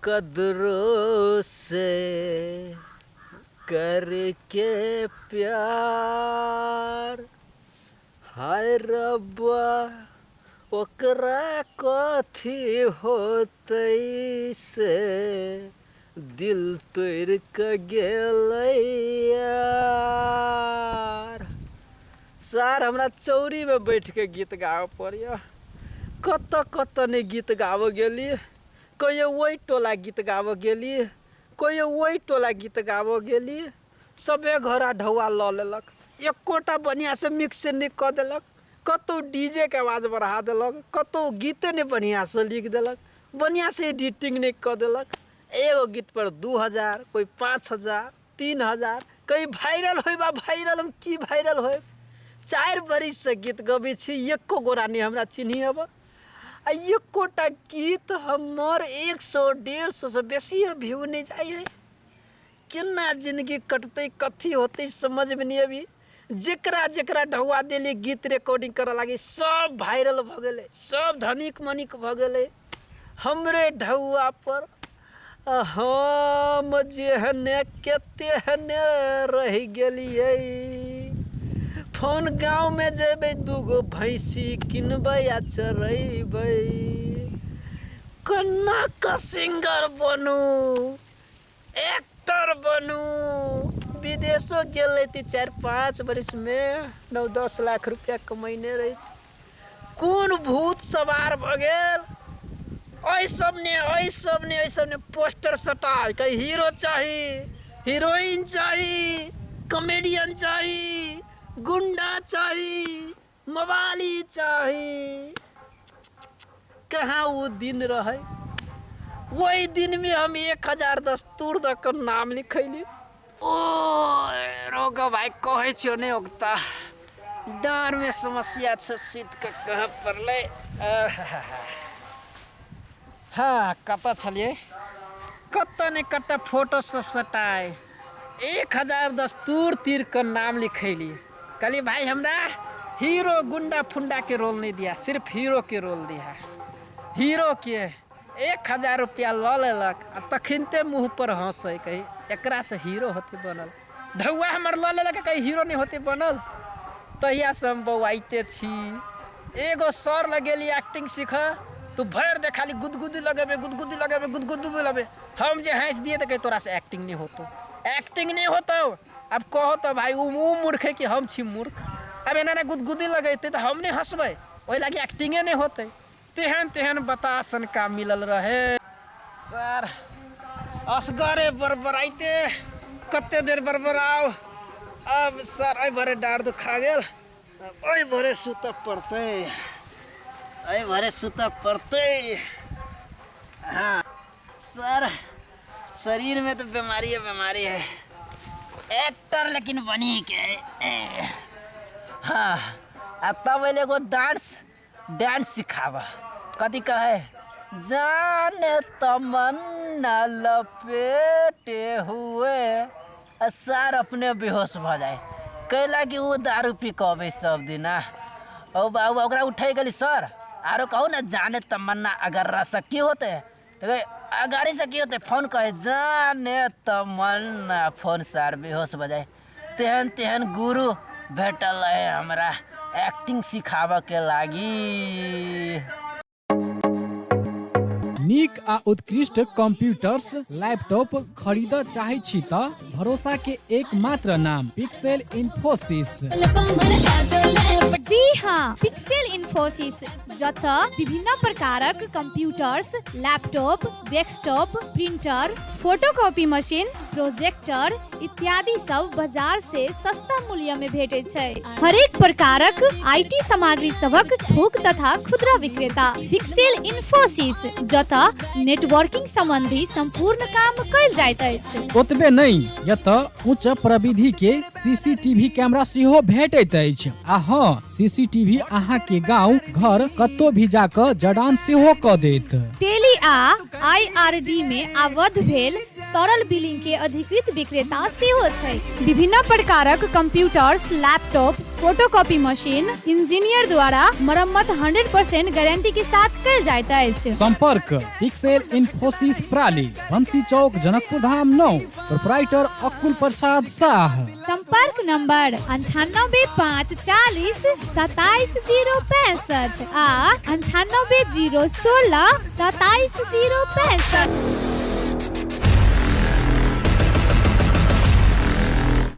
कदरों से करके प्यार हाय रब्बा ओकरा कथी होतै से दिल तोड़ के गेलै यार। सर हमरा चौरी में बैठ के गीत गावे पड़िया। कत ने गीत गावे गेली, कहियो वही टोला गीत गावे गेली, कहियो वही टोला गीत गावे गेली। सबे घरा ढौआ ल लेलक, एकोटा बढ़िया से मिक्स नहीं कर देलक। कतो डीजे के आवाज बढ़ा देलक, कतो गीते ने बढ़िया से लिख देलक, बढ़िया से एडिटिंग नहीं कर देलक। एगो गीत पर 2000, कोई 5000, 3000, कहीं वायरल होई बा। वायरल हम की वायरल होई? 4 बरिस से गीत गबै छी, एको गोरा नहीं हमरा चिन्ही अब। आ एकोटा गीत हमर 100-150 से बेसी व्यू नहीं जाए। केना जिंदगी कटते, कथी होते समझ में नहीं अभी। जेकरा जेकरा ढौआ देली गीत रिकॉर्डिंग करे लगी सब वायरल भ गेले, सब धनिक मनिक भ गेले। हमरे ढौआ पर हम जेहने के तेहने रह गेलिए। फोन गाँव में जेबे 2 भैंसी किनबै आ चरैबै। कन्ना का सिंगर बनू, एक्टर बनू। विदेशों गेल 4-5 बरिस में 9-10 लाख रुपया कमैने रही। कौन भूत सवार भ गेल? सब ने पोस्टर सटा कहीं हीरो चाहिए, हीरोइन चाहिए, कॉमेडियन चाहिए, गुंडा चाहिए, मवाली चाहिए। कहाँ वो दिन रहे? वही दिन में हम 1000 दस्तूर तक नाम लिखैली। ओ रोगा भाई कहे छियो नहीं होता डार में समस्या छ शीत के कहाँ पड़ले। हाँ कत छलिए, कत ने कत फोटो सब सटाए 1000 दस्तूर तीर का नाम लिखैली। कहली भाई हमरा हीरो गुंडा फुंडा के रोल नहीं दिया, सिर्फ हीरो के रोल दिया। हीरो के 1000 रुपया ल लेलक आ तखिनते मुँह पर हंसे कही एकरा से हीरो होते बनल। ढौआ हमर ल लेलक कहीं हीरो नहीं होते बनल। तहिया से हम बौआइते छी। एगो सर लगेली एक्टिंग सीख, तू भर दे खाली गुदगुदी लगेबे, गुदगुदी लगेबे, गुदगुदी लगेबे। हम जे हंस दिए तो कहीं तोरा से एक्टिंग नहीं होतो, एक्टिंग नहीं होतो। अब कहो तो भाई वो मूर्ख है कि हम छी मूर्ख। अब एना गुदगुदी लगेते तो हम नहीं हंसबे, वही लगी एक्टिंगे नहीं होते। तेहन तेहन बतासन का मिलल रहे। सर असगरे बरबराइते कते देर बरबराओ। अब सर आई भरे डार दुखा गेल, ओई भरे सुत पड़ते, आई भरे सुत पड़ते। हाँ सर शरीर में तो बीमारी है, बीमारी है। एक्टर लेकिन बनी के हाँ तब एगो डांस सिखावा। कथी कहे? जाने तमन्ना लपेटे हुए सर अपने बेहोश भ जाए। कैला कि वो दारू पी कबे सब दिन। ओ बाबू ओकरा उठे गली सर आरो कहू ना जाने तमन्ना अगर रस की होते तो गाड़ी से की होते फोन कहे जाने तमन्ना फोन सर बेहोश भ जाए। तेहन तेहन गुरु भेटल है हमरा एक्टिंग सिखावे के लागी। नीक आ उत्कृष्ट कंप्यूटर्स लैपटॉप खरीद चाहे छी त भरोसा के एकमात्र नाम पिक्सेल इन्फोसिस। जी हाँ, पिक्सेल इन्फोसिस जतऽ विभिन्न प्रकारक computers, laptop, desktop, printer, photocopy machine, projector इत्यादि सब बाजार से सस्ता मूल्य में भेटे छै। हरेक प्रकारक आईटी सामग्री सबक थोक तथा खुदरा विक्रेता पिक्सेल इन्फोसिस जतऽ नेटवर्किंग संबंधी संपूर्ण काम कयल जाइत अछि। ओतबे नहीं यतऽ उच्च प्रविधि के सीसीटीवी कैमरा सेहो भेटैत अछि। आ हाँ सीसीटीवी अहाँ के गांव घर कतौ भी जाकर जड़ान सेहो क देत। टेली आ आईआरडी में आबद्ध भेल सरल बिलिंग के अधिकृत विक्रेता सेहो छै। विभिन्न प्रकारक computers, laptop, photocopy machine engineer द्वारा मरम्मत 100% गारंटी के साथ कल जाइत अछि। संपर्क पिक्सेल इन्फोसिस प्राली, बंसी चौक, जनकपुर धाम 9, प्रोप्राइटर अकुल प्रसाद शाह। संपर्क नंबर 9854 27065 आ 9801 27 065।